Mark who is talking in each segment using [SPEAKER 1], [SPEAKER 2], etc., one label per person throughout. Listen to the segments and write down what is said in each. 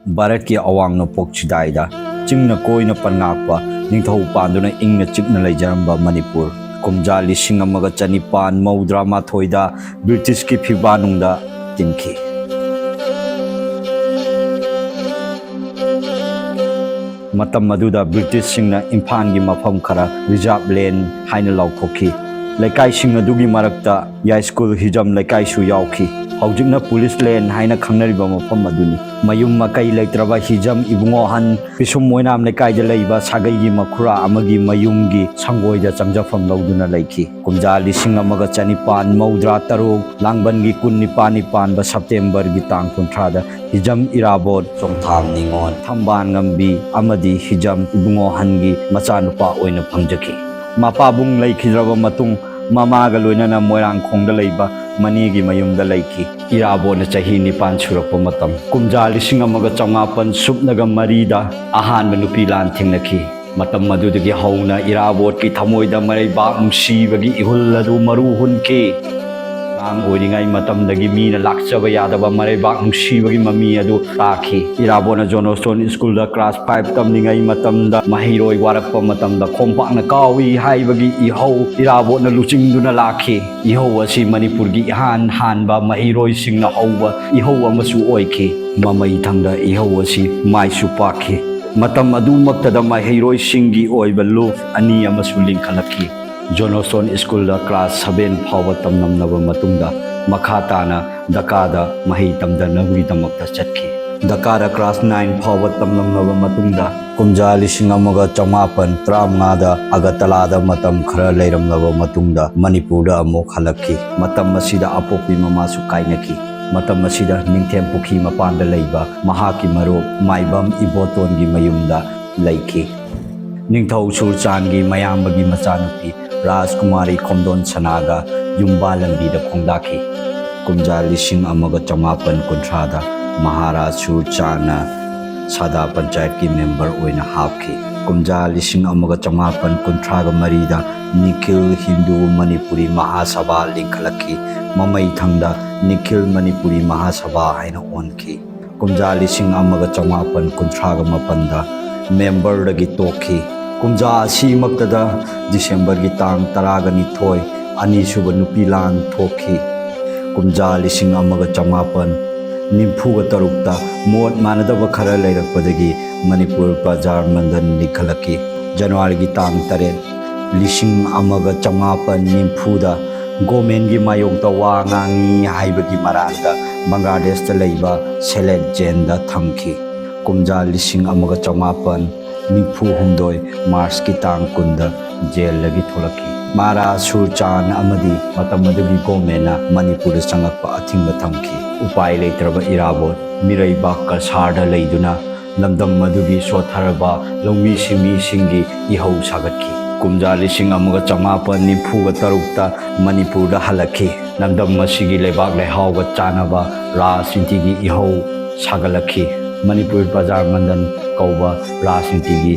[SPEAKER 1] भारत की अवांग नोपोक चिदाइदा चिंगना कोइना पन्नाकपा निंगथौ पांदुना इंगना चिकना लेजरंबा मणिपुर कुमजा लिसिंग अमगा चनिपान मौद्रा माथोइदा ब्रिटिश की फिबानुंगदा तिनखी मतम मदुदा ब्रिटिश सिंगना इम्फान की मफम खरा रिजर्व लैंड हाइना लौथोखी लेकाई सिंग अदुगी मरक्ता या स्कूल हिजम लेकाई सु यावखी हौजिकना पुलिस लैंड हाइना खंगनरिबा मफम अदुनी मयुम मकई लेत्रबा हिजम इबुंगो हन पिसुम मोइनाम लेकाइदा लेइबा सागैगी मखुरा अमगी मयुमगी संगोइदा चंगजफम लौदुना लेखी कुमजा लिसिंग अमगा चनिपान मौद्रा तरुक लांगबनगी कुन्निपान निपान सेप्टेम्बर की तांग कुंथ्रादा हिजम इराबोट चोंथाम निंगोन थंबान गंबी अमदी हिजम इबुंगो हनगी मचानुपा ओइना फंगजखी मापाबुंग लेखिद्रबा मतुंग ममागा लोइनना मोइरांग खोंगदा लेइबा मनीगी मयुमदा लेखी इराबोना चही निपान सुरक्पा मतम कुमजा लिसिंग अमगा चौंगापन सुपनगा मरीदा अहानबा नुपी लान थिंगनखी मतम मदुदगी हौना इराबोट की थमोइदा मरैबाक नुसीबगी इहुल अदु मरु हुनखी आंग ओइरिंगाई मतमदगी मीना लाक्चबा यादबा मरैबाक नुसीबगी ममी अदु ताखी इराबोना जोनोस्टोन स्कूल दा क्लास 5 तमनिंगाई मतमदा महिरोय वारकपा मतमदा खोंपाकना कावी हाइबगी इहौ इराबोना लुचिंगदुना लाखी इहौ असी मणिपुरगी इहान हानबा महिरोय सिंगना हौबा इहौ अमसु ओइखी ममई थंगदा इहौ असी माइसु पाखी मतम अदुमक्तदा महिरोय सिंगी ओइबा लुफ अनि अमसु लिंखलखी जोनोस्टोन स्कूल दा क्लास 7 फाव तमनमनबा मतुंगदा मखा ताना दकादा मही तमदनबगी दमक्ता चटखी दकादा क्लास 9 फाव तमनमनबा मतुंगदा कुमजा लिसिंग अमगा चौमापन त्रामंगादा अगतलादा मतम खरा लेरमलबा मतुंगदा मणिपुरदा अमुक हलक्खी मतम मसिदा अपोपी ममासु काइनखी मतम मसिदा निंगथेम पुखी मपानदा लेइबा महाकी मरो माइबम इबोतोनगी मयुमदा लेखी निंगथौ सुरचानगी मयामबगी मचानुपी राजकुमारी खोमदोन सनागा युम्बा लंबीदा खोंदाखी कुमजा लिसिंग अमगा चौमापन कुंथ्रादा महाराज सुरचाना सादा पंचायत की मेंबर ओइना हापखी कुमजा लिसिंग अमगा चौमापन कुंथ्रागा मरीदा निखिल हिंदू मणिपुरी महासभा लिंखलखी ममई थंगदा निखिल मणिपुरी महासभा हाइना ओनखी कुमजा लिसिंग अमगा चौमापन कुंथ्रागा मपंदा मेंबर दगी तोखी कुमजा असीमक्तदा दिसंबर की तांग तरागनिथोय अनीसुब नुपी लान थोखी कुमजा लिसिंग अमगा चौमापन निम्फुगा तरुक्ता मोट मानदब खरा लेरकपदगी मणिपुर बाजार मंदन निखलकी जनवरी की तांग तरे लिसिंग अमगा चौमापन निम्फुदा गोमेन की मायोगदा वा ngangi हाइबगी मरांदा बांग्लादेश दा लेइबा सेलेक्ट जेंदा थमखी कुमजा लिसिंग अमगा चौमापन निफु हुमदोय मार्च की तांग कुंदा जेल लगी थोलकी मारा सुरचान अमदी मतम मदुगी गोमेना मणिपुर संगप अथिंग थमखी उपाय लेत्रबा इराबोट मिरैबा कसारदा लेदुना लमदम मदुगी सोथरबा लौमी सिमी सिंगी इहौ सागतखी कुमजा लिसिंग अमगा चौमापन निफुगा तरुक्ता मणिपुर हलखी लमदम मसिगी लेबाक लेहावगा चानबा राजनीतिगी इहौ सागलखी मणिपुर बाजार मंदन कौबा राजनीतिगी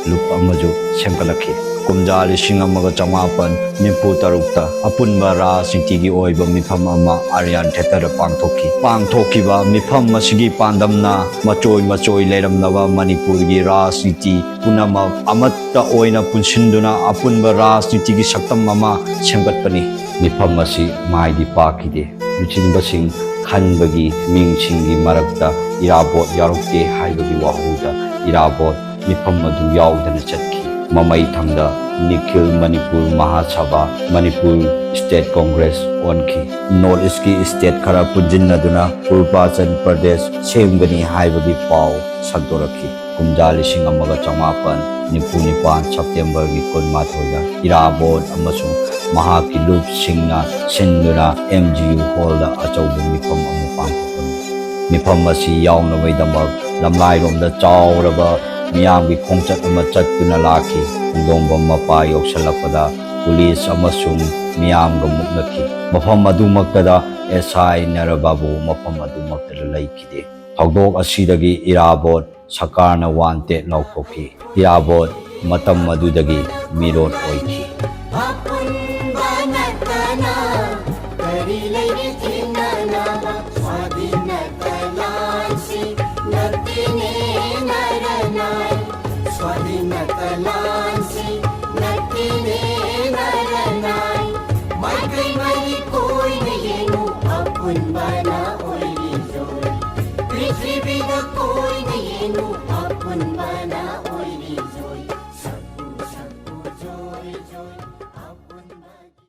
[SPEAKER 1] लुप अमजु सेमकलखी कुमजा लिसिंग अमगा चौमापन निफु तरुक्ता अपुनबा राजनीतिगी ओइबा मिफम अमा आर्यन थेटर पांगथोखीबा मिफम मसिगी पांदमना मचोय मचोय लेरमनबा मणिपुरगी राजनीति पुनमक अमत्ता ओइना पुनसिंदुना अपुनबा राजनीतिगी सक्तम अमा सेमगतपनी मिफम मसि माइदि पाखिदे लुचिनबसिंग खनबगी मिंगसिंगी मरक्ता इराबोट यारुक्ते हाइबगी वाहुदा इराबोट मिफम अदु याउदना चटखी ममई थंगदा निखिल मणिपुर महासभा मणिपुर स्टेट कांग्रेस ओनखी नॉर्थ ईस्ट की स्टेट खरा पुजिन्नदुना अरुणाचल प्रदेश सेमगनी हाइबगी पाव संतोरखी कुमजा लिसिंग अमगा चौमापन निफुनिपान सेप्टेम्बर की कुनमाथोदा इराबोट अमसुंग महाकी लुप सिंगना सिंदुना MGU हॉल अचौब मिफम अमु पांथोकनी मिफम असी याउनबैदमक लमलाइरोमदा चावरबा मियामगी खोंचत अमा चत्तुना लाखी खुंदोंबम मपा योक्सलपदा पुलिस अमसुंग मियामगा मुक्नखी मफम अदुमक्तदा SI नरबाबू मफम अदुमक्तदा लैखिदे थौदोक असीदगी इराबोट सरकारना वांटेड लौथोखी इराबोट मतम अदुदगी मिरोन ओइखी
[SPEAKER 2] स्वाधीन नक्कीने नरनाय स्वाधीन कलांचे नक्कीने नरनाय मैत्री मरी कोई येनु आपण बना ओली जोड पृथ्वीवर कोई येनु